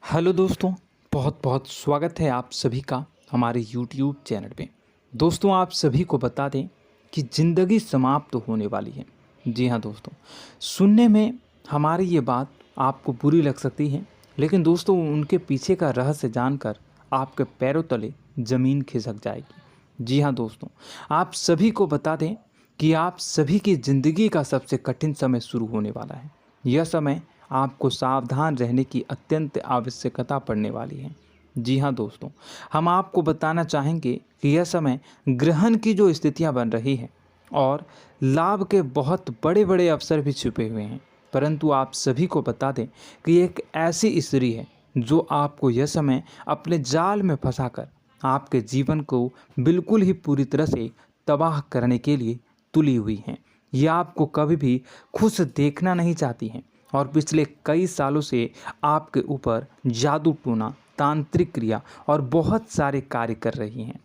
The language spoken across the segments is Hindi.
हेलो दोस्तों, बहुत बहुत स्वागत है आप सभी का हमारे YouTube चैनल पे। दोस्तों, आप सभी को बता दें कि ज़िंदगी समाप्त होने वाली है। जी हाँ दोस्तों, सुनने में हमारी ये बात आपको बुरी लग सकती है, लेकिन दोस्तों उनके पीछे का रहस्य जानकर आपके पैरों तले ज़मीन खिसक जाएगी। जी हाँ दोस्तों, आप सभी को बता दें कि आप सभी की ज़िंदगी का सबसे कठिन समय शुरू होने वाला है। यह समय आपको सावधान रहने की अत्यंत आवश्यकता पड़ने वाली है। जी हाँ दोस्तों, हम आपको बताना चाहेंगे कि यह समय ग्रहण की जो स्थितियाँ बन रही है और लाभ के बहुत बड़े बड़े अवसर भी छुपे हुए हैं। परंतु आप सभी को बता दें कि एक ऐसी स्त्री है जो आपको यह समय अपने जाल में फंसाकर आपके जीवन को बिल्कुल ही पूरी तरह से तबाह करने के लिए तुली हुई हैं। यह आपको कभी भी खुश देखना नहीं चाहती हैं और पिछले कई सालों से आपके ऊपर जादू टोना, तांत्रिक क्रिया और बहुत सारे कार्य कर रही हैं,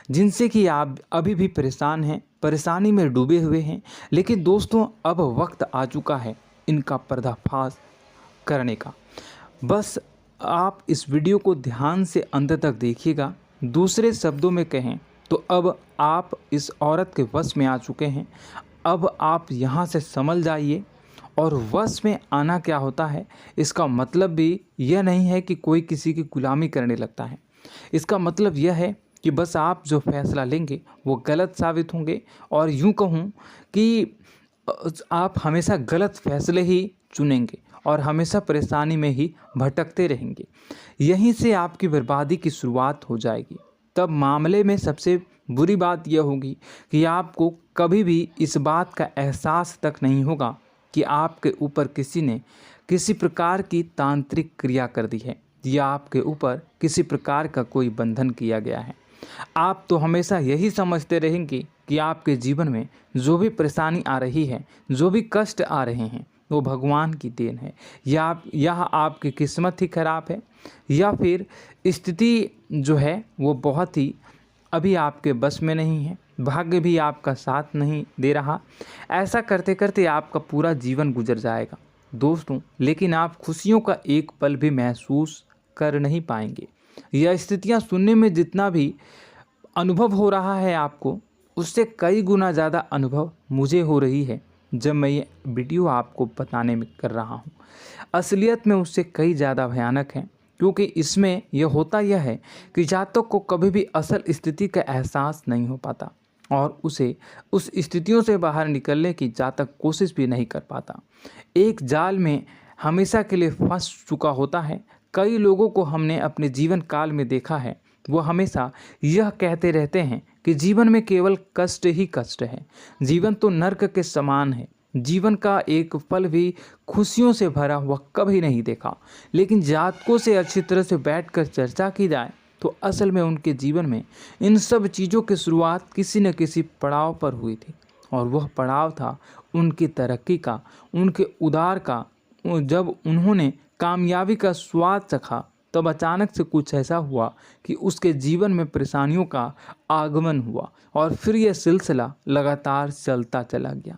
जिनसे कि आप अभी भी परेशान हैं, परेशानी में डूबे हुए हैं। लेकिन दोस्तों, अब वक्त आ चुका है इनका पर्दाफाश करने का। बस आप इस वीडियो को ध्यान से अंत तक देखिएगा। दूसरे शब्दों में कहें तो अब आप इस औरत के वश में आ चुके हैं। अब आप यहाँ से संभल जाइए। और वश में आना क्या होता है, इसका मतलब भी यह नहीं है कि कोई किसी की गुलामी करने लगता है। इसका मतलब यह है कि बस आप जो फैसला लेंगे वो गलत साबित होंगे, और यूँ कहूँ कि आप हमेशा गलत फैसले ही चुनेंगे और हमेशा परेशानी में ही भटकते रहेंगे। यहीं से आपकी बर्बादी की शुरुआत हो जाएगी। तब मामले में सबसे बुरी बात यह होगी कि आपको कभी भी इस बात का एहसास तक नहीं होगा कि आपके ऊपर किसी ने किसी प्रकार की तांत्रिक क्रिया कर दी है या आपके ऊपर किसी प्रकार का कोई बंधन किया गया है। आप तो हमेशा यही समझते रहेंगे कि आपके जीवन में जो भी परेशानी आ रही है, जो भी कष्ट आ रहे हैं, वो भगवान की देन है, या आपकी किस्मत ही खराब है, या फिर स्थिति जो है वो बहुत ही अभी आपके बस में नहीं है, भाग्य भी आपका साथ नहीं दे रहा। ऐसा करते करते आपका पूरा जीवन गुजर जाएगा दोस्तों, लेकिन आप खुशियों का एक पल भी महसूस कर नहीं पाएंगे। यह स्थितियां सुनने में जितना भी अनुभव हो रहा है आपको, उससे कई गुना ज़्यादा अनुभव मुझे हो रही है जब मैं ये वीडियो आपको बताने में कर रहा हूँ। असलियत में उससे कई ज़्यादा भयानक है, क्योंकि इसमें यह होता यह है कि जातक को कभी भी असल स्थिति का एहसास नहीं हो पाता और उसे उस स्थितियों से बाहर निकलने की जातक कोशिश भी नहीं कर पाता। एक जाल में हमेशा के लिए फंस चुका होता है। कई लोगों को हमने अपने जीवन काल में देखा है, वो हमेशा यह कहते रहते हैं कि जीवन में केवल कष्ट ही कष्ट है, जीवन तो नर्क के समान है, जीवन का एक पल भी खुशियों से भरा हुआ कभी नहीं देखा। लेकिन जातकों से अच्छी तरह से बैठकर चर्चा की जाए तो असल में उनके जीवन में इन सब चीज़ों की शुरुआत किसी न किसी पड़ाव पर हुई थी, और वह पड़ाव था उनकी तरक्की का, उनके उदार का। जब उन्होंने कामयाबी का स्वाद चखा, तब अचानक से कुछ ऐसा हुआ कि उसके जीवन में परेशानियों का आगमन हुआ, और फिर यह सिलसिला लगातार चलता चला गया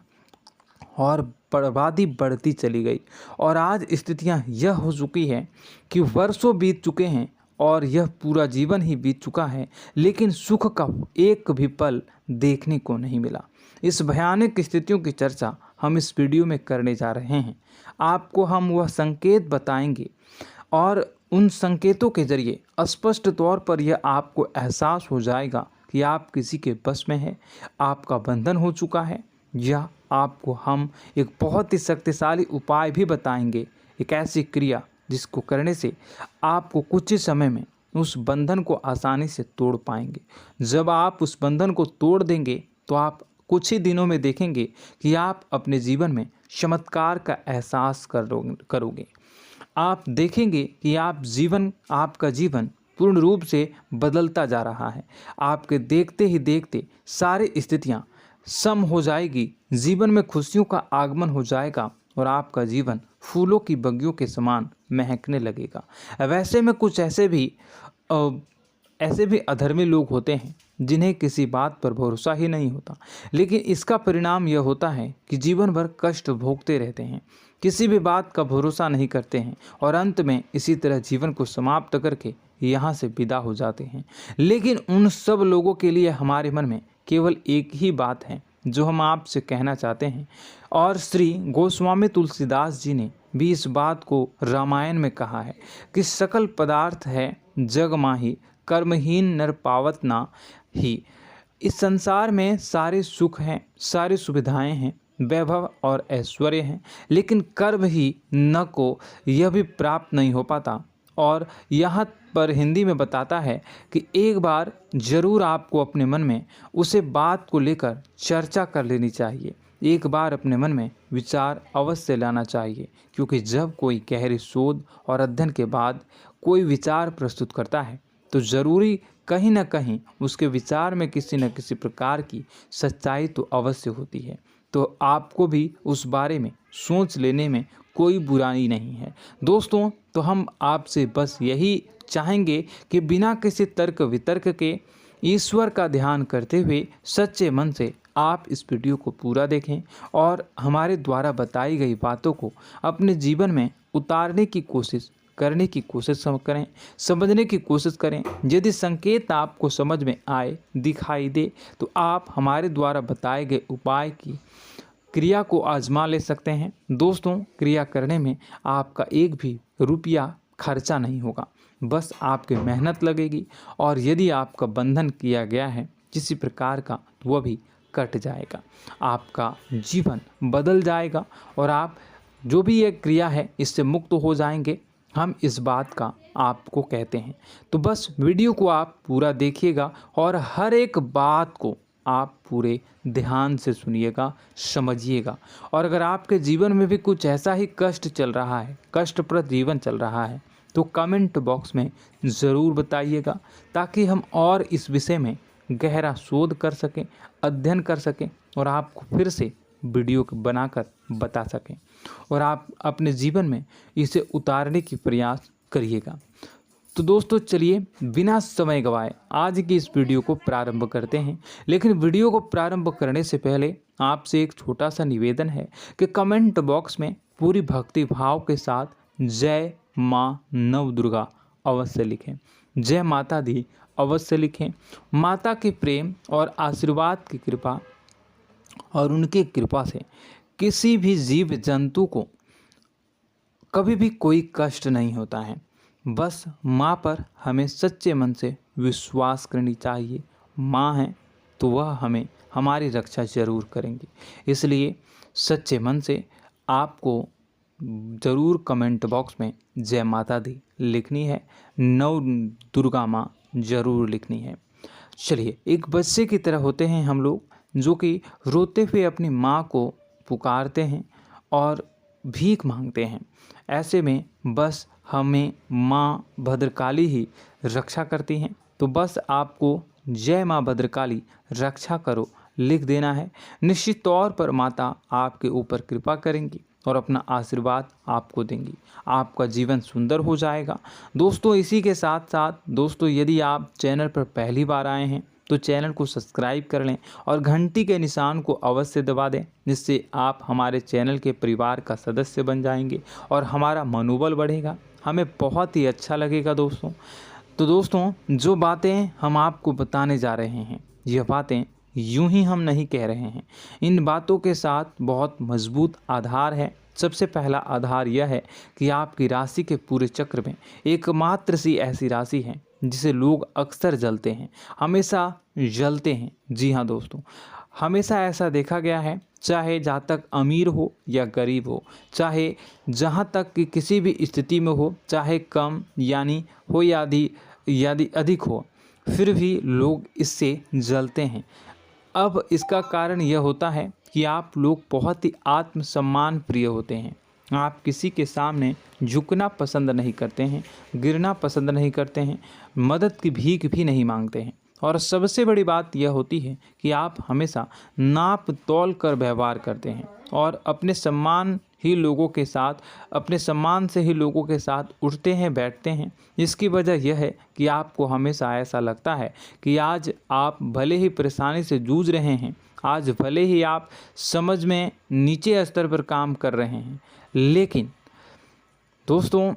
और बर्बादी बढ़ती चली गई। और आज स्थितियां यह हो चुकी है कि वर्षों बीत चुके हैं और यह पूरा जीवन ही बीत चुका है, लेकिन सुख का एक भी पल देखने को नहीं मिला। इस भयानक स्थितियों की चर्चा हम इस वीडियो में करने जा रहे हैं। आपको हम वह संकेत बताएंगे और उन संकेतों के जरिए स्पष्ट तौर पर यह आपको एहसास हो जाएगा कि आप किसी के बस में हैं, आपका बंधन हो चुका है, या आपको हम एक बहुत ही शक्तिशाली उपाय भी बताएंगे, एक ऐसी क्रिया जिसको करने से आपको कुछ ही समय में उस बंधन को आसानी से तोड़ पाएंगे। जब आप उस बंधन को तोड़ देंगे तो आप कुछ ही दिनों में देखेंगे कि आप अपने जीवन में चमत्कार का एहसास करोगे। आप देखेंगे कि आपका जीवन पूर्ण रूप से बदलता जा रहा है। आपके देखते ही देखते सारी स्थितियां सम हो जाएगी, जीवन में खुशियों का आगमन हो जाएगा और आपका जीवन फूलों की बगियों के समान महकने लगेगा। वैसे में कुछ ऐसे भी अधर्मी लोग होते हैं जिन्हें किसी बात पर भरोसा ही नहीं होता, लेकिन इसका परिणाम यह होता है कि जीवन भर कष्ट भोगते रहते हैं, किसी भी बात का भरोसा नहीं करते हैं और अंत में इसी तरह जीवन को समाप्त करके यहाँ से विदा हो जाते हैं। लेकिन उन सब लोगों के लिए हमारे मन में केवल एक ही बात है जो हम आपसे कहना चाहते हैं, और श्री गोस्वामी तुलसीदास जी ने भी इस बात को रामायण में कहा है कि सकल पदार्थ है जग माही, कर्महीन नर पावत ना ही। इस संसार में सारे सुख हैं, सारी सुविधाएं हैं, वैभव और ऐश्वर्य हैं, लेकिन कर्म ही न को यह भी प्राप्त नहीं हो पाता। और यहाँ पर हिंदी में बताता है कि एक बार जरूर आपको अपने मन में उसे बात को लेकर चर्चा कर लेनी चाहिए, एक बार अपने मन में विचार अवश्य लाना चाहिए, क्योंकि जब कोई गहरी शोध और अध्ययन के बाद कोई विचार प्रस्तुत करता है तो ज़रूरी कहीं ना कहीं उसके विचार में किसी न किसी प्रकार की सच्चाई तो अवश्य होती है। तो आपको भी उस बारे में सोच लेने में कोई बुराई नहीं है। दोस्तों, तो हम आपसे बस यही चाहेंगे कि बिना किसी तर्क वितर्क के ईश्वर का ध्यान करते हुए सच्चे मन से आप इस वीडियो को पूरा देखें और हमारे द्वारा बताई गई बातों को अपने जीवन में उतारने की कोशिश करने की कोशिश करें, समझने की कोशिश करें। यदि संकेत आपको समझ में आए, दिखाई दे, तो आप हमारे द्वारा बताए गए उपाय की क्रिया को आजमा ले सकते हैं। दोस्तों, क्रिया करने में आपका एक भी रुपया खर्चा नहीं होगा, बस आपकी मेहनत लगेगी, और यदि आपका बंधन किया गया है किसी प्रकार का तो वह भी कट जाएगा, आपका जीवन बदल जाएगा और आप जो भी ये क्रिया है इससे मुक्त हो जाएंगे। हम इस बात का आपको कहते हैं। तो बस वीडियो को आप पूरा देखिएगा और हर एक बात को आप पूरे ध्यान से सुनिएगा, समझिएगा। और अगर आपके जीवन में भी कुछ ऐसा ही कष्ट चल रहा है, कष्टप्रद जीवन चल रहा है, तो कमेंट बॉक्स में ज़रूर बताइएगा, ताकि हम और इस विषय में गहरा शोध कर सकें, अध्ययन कर सकें और आपको फिर से वीडियो बनाकर बता सकें और आप अपने जीवन में इसे उतारने की प्रयास करिएगा। तो दोस्तों, चलिए बिना समय गवाए आज की इस वीडियो को प्रारंभ करते हैं। लेकिन वीडियो को प्रारंभ करने से पहले आपसे एक छोटा सा निवेदन है कि कमेंट बॉक्स में पूरी भक्ति भाव के साथ जय माँ नव दुर्गा अवश्य लिखें, जय माता दी अवश्य लिखें। माता के प्रेम और आशीर्वाद की कृपा और उनकी कृपा से किसी भी जीव जंतु को कभी भी कोई कष्ट नहीं होता है। बस माँ पर हमें सच्चे मन से विश्वास करनी चाहिए। माँ है तो वह हमें हमारी रक्षा जरूर करेंगी। इसलिए सच्चे मन से आपको ज़रूर कमेंट बॉक्स में जय माता दी लिखनी है, नव दुर्गा माँ ज़रूर लिखनी है। चलिए, एक बच्चे की तरह होते हैं हम लोग, जो कि रोते हुए अपनी माँ को पुकारते हैं और भीख मांगते हैं। ऐसे में बस हमें माँ भद्रकाली ही रक्षा करती हैं। तो बस आपको जय माँ भद्रकाली रक्षा करो लिख देना है। निश्चित तौर पर माता आपके ऊपर कृपा करेंगी और अपना आशीर्वाद आपको देंगी, आपका जीवन सुंदर हो जाएगा। दोस्तों, इसी के साथ साथ दोस्तों, यदि आप चैनल पर पहली बार आए हैं तो चैनल को सब्सक्राइब कर लें और घंटी के निशान को अवश्य दबा दें, जिससे आप हमारे चैनल के परिवार का सदस्य बन जाएंगे और हमारा मनोबल बढ़ेगा, हमें बहुत ही अच्छा लगेगा दोस्तों। तो दोस्तों, जो बातें हम आपको बताने जा रहे हैं, यह बातें यूं ही हम नहीं कह रहे हैं। इन बातों के साथ बहुत मजबूत आधार है। सबसे पहला आधार यह है कि आपकी राशि के पूरे चक्र में एकमात्र सी ऐसी राशि है जिसे लोग अक्सर जलते हैं, हमेशा जलते हैं। जी हाँ दोस्तों, हमेशा ऐसा देखा गया है, चाहे जहाँ तक अमीर हो या गरीब हो, चाहे जहाँ तक कि किसी भी स्थिति में हो, चाहे कम यानी हो या अधिक हो, फिर भी लोग इससे जलते हैं। अब इसका कारण यह होता है कि आप लोग बहुत ही आत्मसम्मान प्रिय होते हैं। आप किसी के सामने झुकना पसंद नहीं करते हैं, गिरना पसंद नहीं करते हैं, मदद की भीख भी नहीं मांगते हैं और सबसे बड़ी बात यह होती है कि आप हमेशा नाप तौल कर व्यवहार करते हैं और अपने सम्मान से ही लोगों के साथ उठते हैं बैठते हैं। इसकी वजह यह है कि आपको हमेशा ऐसा लगता है कि आज आप भले ही परेशानी से जूझ रहे हैं, आज भले ही आप समझ में नीचे स्तर पर काम कर रहे हैं, लेकिन दोस्तों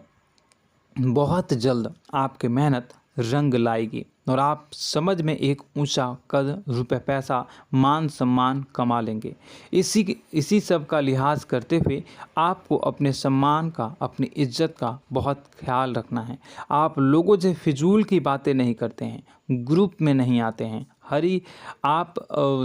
बहुत जल्द आपकी मेहनत रंग लाएगी और आप समझ में एक ऊंचा कद, रुपए, पैसा, मान सम्मान कमा लेंगे। इसी सब का लिहाज करते हुए आपको अपने सम्मान का, अपनी इज्जत का बहुत ख्याल रखना है। आप लोगों से फिजूल की बातें नहीं करते हैं, ग्रुप में नहीं आते हैं, आप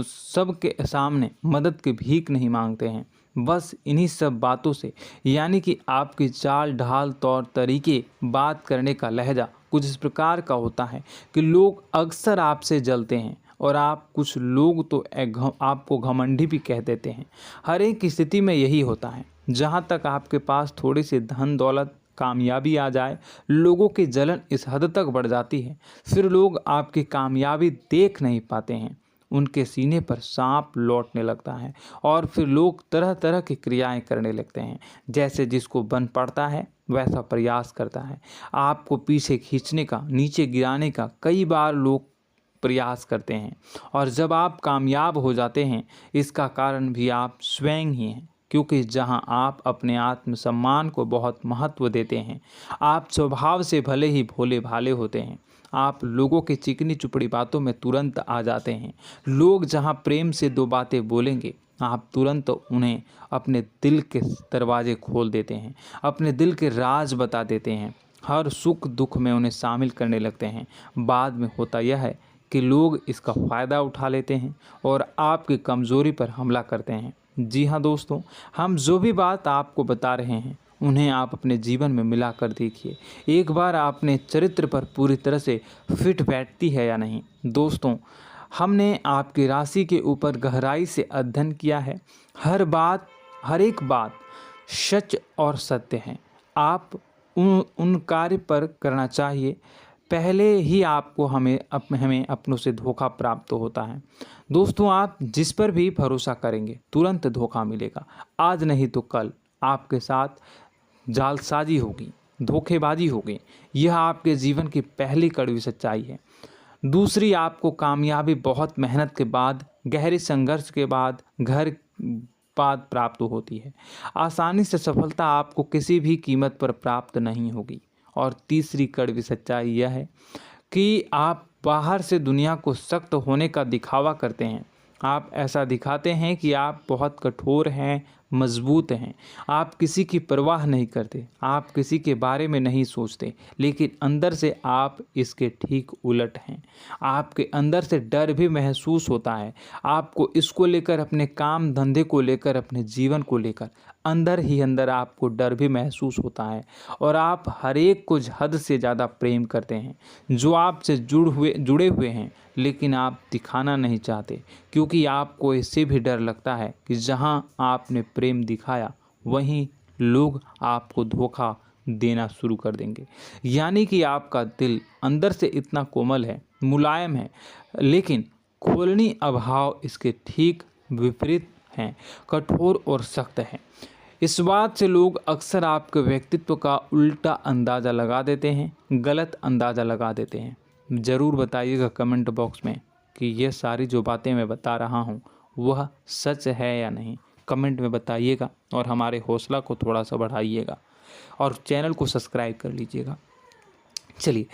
सबके सामने मदद की भीख नहीं मांगते हैं। बस इन्हीं सब बातों से, यानी कि आपकी चाल ढाल, तौर तरीके, बात करने का लहजा कुछ इस प्रकार का होता है कि लोग अक्सर आपसे जलते हैं और कुछ लोग तो आपको घमंडी भी कह देते हैं। हर एक स्थिति में यही होता है। जहाँ तक आपके पास थोड़ी सी धन दौलत, कामयाबी आ जाए, लोगों की जलन इस हद तक बढ़ जाती है, फिर लोग आपकी कामयाबी देख नहीं पाते हैं। उनके सीने पर सांप लौटने लगता है और फिर लोग तरह तरह की क्रियाएं करने लगते हैं। जैसे जिसको बन पड़ता है वैसा प्रयास करता है। आपको पीछे खींचने का, नीचे गिराने का कई बार लोग प्रयास करते हैं और जब आप कामयाब हो जाते हैं, इसका कारण भी आप स्वयं ही हैं। क्योंकि जहां आप अपने आत्मसम्मान को बहुत महत्व देते हैं, आप स्वभाव से भले ही भोले भाले होते हैं, आप लोगों की चिकनी चुपड़ी बातों में तुरंत आ जाते हैं। लोग जहां प्रेम से दो बातें बोलेंगे, आप तुरंत उन्हें अपने दिल के दरवाजे खोल देते हैं, अपने दिल के राज बता देते हैं, हर सुख दुख में उन्हें शामिल करने लगते हैं। बाद में होता यह है कि लोग इसका फ़ायदा उठा लेते हैं और आपकी कमज़ोरी पर हमला करते हैं। जी हाँ दोस्तों, हम जो भी बात आपको बता रहे हैं उन्हें आप अपने जीवन में मिला कर देखिए। एक बार आपने चरित्र पर पूरी तरह से फिट बैठती है या नहीं। दोस्तों, हमने आपकी राशि के ऊपर गहराई से अध्ययन किया है। हर एक बात सच और सत्य है। आप उन कार्य पर करना चाहिए, पहले ही आपको हमें अपनों से धोखा प्राप्त होता है। दोस्तों, आप जिस पर भी भरोसा करेंगे तुरंत धोखा मिलेगा। आज नहीं तो कल आपके साथ जालसाजी होगी, धोखेबाजी होगी। यह आपके जीवन की पहली कड़वी सच्चाई है। दूसरी, आपको कामयाबी बहुत मेहनत के बाद, गहरे संघर्ष के बाद प्राप्त होती है। आसानी से सफलता आपको किसी भी कीमत पर प्राप्त नहीं होगी। और तीसरी कड़वी सच्चाई यह है कि आप बाहर से दुनिया को सख्त होने का दिखावा करते हैं। आप ऐसा दिखाते हैं कि आप बहुत कठोर हैं, मजबूत हैं। आप किसी की परवाह नहीं करते, आप किसी के बारे में नहीं सोचते, लेकिन अंदर से आप इसके ठीक उलट हैं। आपके अंदर से डर भी महसूस होता है। आपको इसको लेकर, अपने काम धंधे को लेकर, अपने जीवन को लेकर अंदर ही अंदर आपको डर भी महसूस होता है और आप हर एक को हद से ज़्यादा प्रेम करते हैं, जो आपसे जुड़े हुए हैं, लेकिन आप दिखाना नहीं चाहते, क्योंकि आपको इससे भी डर लगता है कि जहां आपने प्रेम दिखाया वहीं लोग आपको धोखा देना शुरू कर देंगे। यानी कि आपका दिल अंदर से इतना कोमल है, मुलायम है, लेकिन खोलनी अभाव इसके ठीक विपरीत हैं, कठोर और सख्त हैं। इस बात से लोग अक्सर आपके व्यक्तित्व का उल्टा अंदाज़ा लगा देते हैं, गलत अंदाज़ा लगा देते हैं। ज़रूर बताइएगा कमेंट बॉक्स में कि ये सारी जो बातें मैं बता रहा हूँ वह सच है या नहीं। कमेंट में बताइएगा और हमारे हौसला को थोड़ा सा बढ़ाइएगा और चैनल को सब्सक्राइब कर लीजिएगा। चलिए,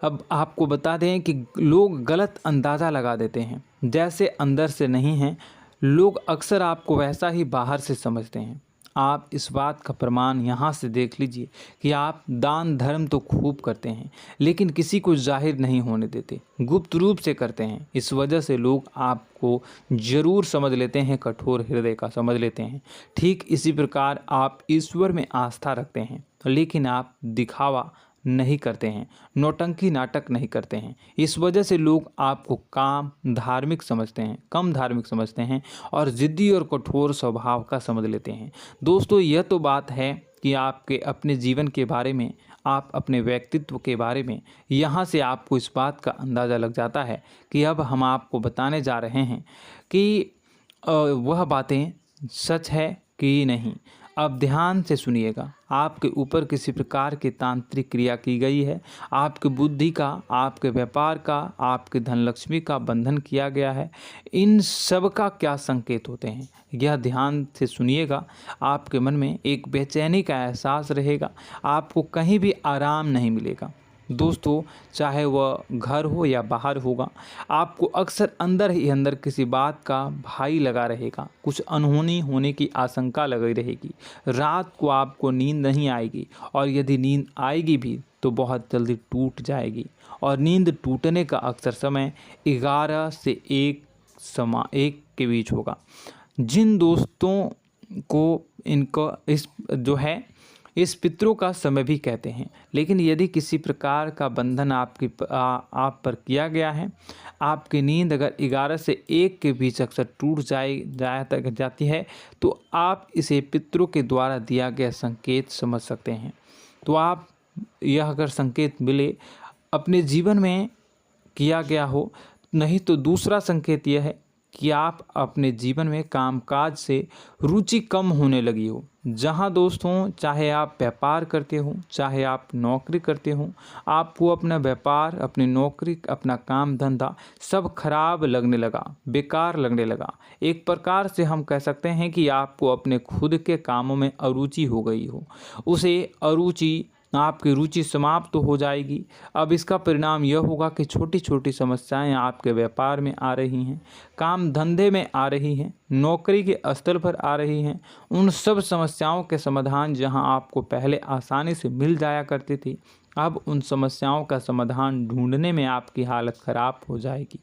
अब आपको बता दें कि लोग गलत अंदाज़ा लगा देते हैं। जैसे अंदर से नहीं हैं, लोग अक्सर आपको वैसा ही बाहर से समझते हैं। आप इस बात का प्रमाण यहाँ से देख लीजिए कि आप दान धर्म तो खूब करते हैं, लेकिन किसी को जाहिर नहीं होने देते, गुप्त रूप से करते हैं। इस वजह से लोग आपको ज़रूर समझ लेते हैं, कठोर हृदय का समझ लेते हैं। ठीक इसी प्रकार आप ईश्वर में आस्था रखते हैं, लेकिन आप दिखावा नहीं करते हैं, नौटंकी नाटक नहीं करते हैं। इस वजह से लोग आपको कम धार्मिक समझते हैं और ज़िद्दी और कठोर स्वभाव का समझ लेते हैं। दोस्तों, यह तो बात है कि आपके अपने जीवन के बारे में, आप अपने व्यक्तित्व के बारे में, यहाँ से आपको इस बात का अंदाज़ा लग जाता है कि अब हम आपको बताने जा रहे हैं कि वह बातें सच है कि नहीं। अब ध्यान से सुनिएगा। आपके ऊपर किसी प्रकार की तांत्रिक क्रिया की गई है, आपकी बुद्धि का, आपके व्यापार का, आपके धनलक्ष्मी का बंधन किया गया है। इन सब का क्या संकेत होते हैं, यह ध्यान से सुनिएगा। आपके मन में एक बेचैनी का एहसास रहेगा, आपको कहीं भी आराम नहीं मिलेगा। दोस्तों, चाहे वह घर हो या बाहर होगा, आपको अक्सर अंदर ही अंदर किसी बात का भय लगा रहेगा, कुछ अनहोनी होने की आशंका लगी रहेगी। रात को आपको नींद नहीं आएगी, और यदि नींद आएगी भी तो बहुत जल्दी टूट जाएगी। और नींद टूटने का अक्सर समय 11 से 1 के बीच होगा। जिन दोस्तों को इनको इस पितरों का समय भी कहते हैं। लेकिन यदि किसी प्रकार का बंधन आप पर किया गया है, आपकी नींद अगर 11 से 1 के बीच अक्सर टूट जाती है, तो आप इसे पितरों के द्वारा दिया गया संकेत समझ सकते हैं। तो आप यह अगर संकेत मिले अपने जीवन में किया गया हो, नहीं तो दूसरा संकेत यह है कि आप अपने जीवन में कामकाज से रुचि कम होने लगी हो। जहां दोस्तों, चाहे आप व्यापार करते हो, चाहे आप नौकरी करते हो, आपको अपना व्यापार, अपनी नौकरी, अपना काम धंधा सब खराब लगने लगा, बेकार लगने लगा। एक प्रकार से हम कह सकते हैं कि आपको अपने खुद के कामों में अरुचि हो गई हो। उसे अरुचि, आपकी रुचि समाप्त तो हो जाएगी। अब इसका परिणाम यह होगा कि छोटी छोटी समस्याएं आपके व्यापार में आ रही हैं, काम धंधे में आ रही हैं, नौकरी के स्तर पर आ रही हैं। उन सब समस्याओं के समाधान जहां आपको पहले आसानी से मिल जाया करती थी, अब उन समस्याओं का समाधान ढूंढने में आपकी हालत ख़राब हो जाएगी।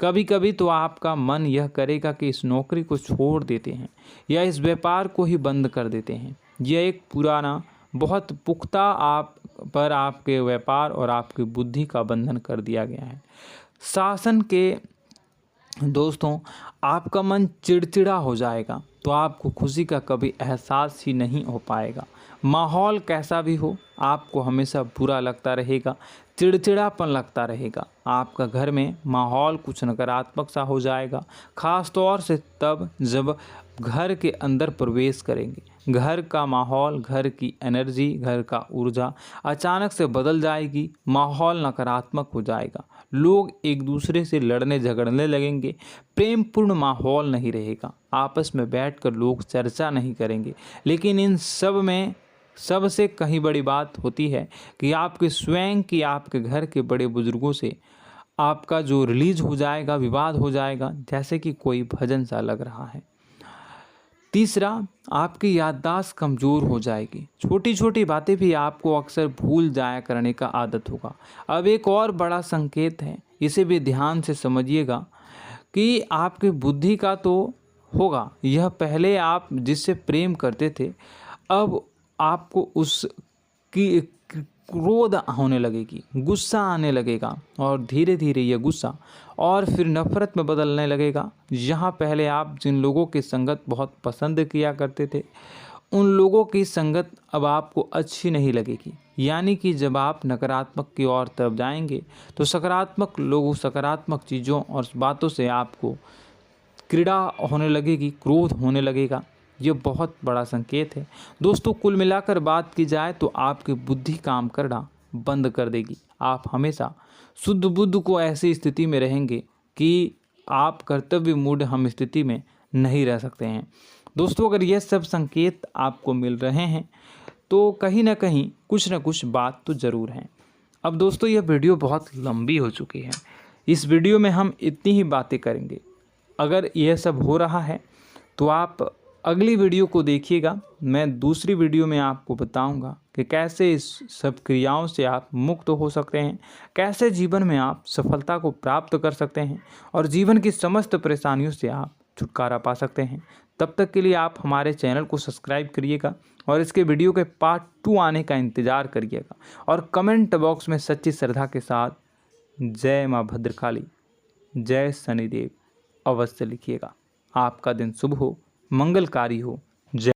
कभी कभी तो आपका मन यह करेगा कि इस नौकरी को छोड़ देते हैं या इस व्यापार को ही बंद कर देते हैं। यह एक पुराना, बहुत पुख्ता आप पर आपके व्यापार और आपकी बुद्धि का बंधन कर दिया गया है। शासन के दोस्तों, आपका मन चिड़चिड़ा हो जाएगा, तो आपको खुशी का कभी एहसास ही नहीं हो पाएगा। माहौल कैसा भी हो, आपको हमेशा बुरा लगता रहेगा, चिड़चिड़ापन लगता रहेगा। आपका घर में माहौल कुछ नकारात्मक सा हो जाएगा, ख़ास तौर से तब जब घर के अंदर प्रवेश करेंगे। घर का माहौल, घर की एनर्जी, घर का ऊर्जा अचानक से बदल जाएगी, माहौल नकारात्मक हो जाएगा। लोग एक दूसरे से लड़ने झगड़ने लगेंगे, प्रेमपूर्ण माहौल नहीं रहेगा, आपस में बैठकर लोग चर्चा नहीं करेंगे। लेकिन इन सब में सबसे कहीं बड़ी बात होती है कि आपके स्वयं की, आपके घर के बड़े बुजुर्गों से आपका जो रिलीज हो जाएगा, विवाद हो जाएगा, जैसे कि कोई भजन सा लग रहा है। तीसरा, आपकी याददाश्त कमज़ोर हो जाएगी, छोटी छोटी बातें भी आपको अक्सर भूल जाया करने का आदत होगा। अब एक और बड़ा संकेत है, इसे भी ध्यान से समझिएगा कि आपकी बुद्धि का तो होगा, यह पहले आप जिससे प्रेम करते थे, अब आपको उसकी क्रोध होने लगेगी, गुस्सा आने लगेगा, और धीरे धीरे यह गुस्सा और फिर नफरत में बदलने लगेगा। यहाँ पहले आप जिन लोगों की संगत बहुत पसंद किया करते थे, उन लोगों की संगत अब आपको अच्छी नहीं लगेगी। यानी कि जब आप नकारात्मक की ओर तरफ जाएंगे, तो सकारात्मक लोगों, सकारात्मक चीज़ों और बातों से आपको क्रीड़ा होने लगेगी, क्रोध होने लगेगा। ये बहुत बड़ा संकेत है दोस्तों। कुल मिलाकर बात की जाए तो आपकी बुद्धि काम करना बंद कर देगी। आप हमेशा शुद्ध बुद्ध को ऐसी स्थिति में रहेंगे कि आप कर्तव्य मूढ़ हम स्थिति में नहीं रह सकते हैं। दोस्तों, अगर ये सब संकेत आपको मिल रहे हैं तो कहीं ना कहीं कुछ ना कुछ बात तो ज़रूर है। अब दोस्तों, यह वीडियो बहुत लंबी हो चुकी है, इस वीडियो में हम इतनी ही बातें करेंगे। अगर यह सब हो रहा है तो आप अगली वीडियो को देखिएगा। मैं दूसरी वीडियो में आपको बताऊंगा कि कैसे इस सब क्रियाओं से आप मुक्त हो सकते हैं, कैसे जीवन में आप सफलता को प्राप्त कर सकते हैं और जीवन की समस्त परेशानियों से आप छुटकारा पा सकते हैं। तब तक के लिए आप हमारे चैनल को सब्सक्राइब करिएगा और इसके वीडियो के पार्ट 2 आने का इंतज़ार करिएगा। और कमेंट बॉक्स में सच्ची श्रद्धा के साथ जय माँ भद्रकाली, जय शनिदेव अवश्य लिखिएगा। आपका दिन शुभ हो, मंगलकारी हो।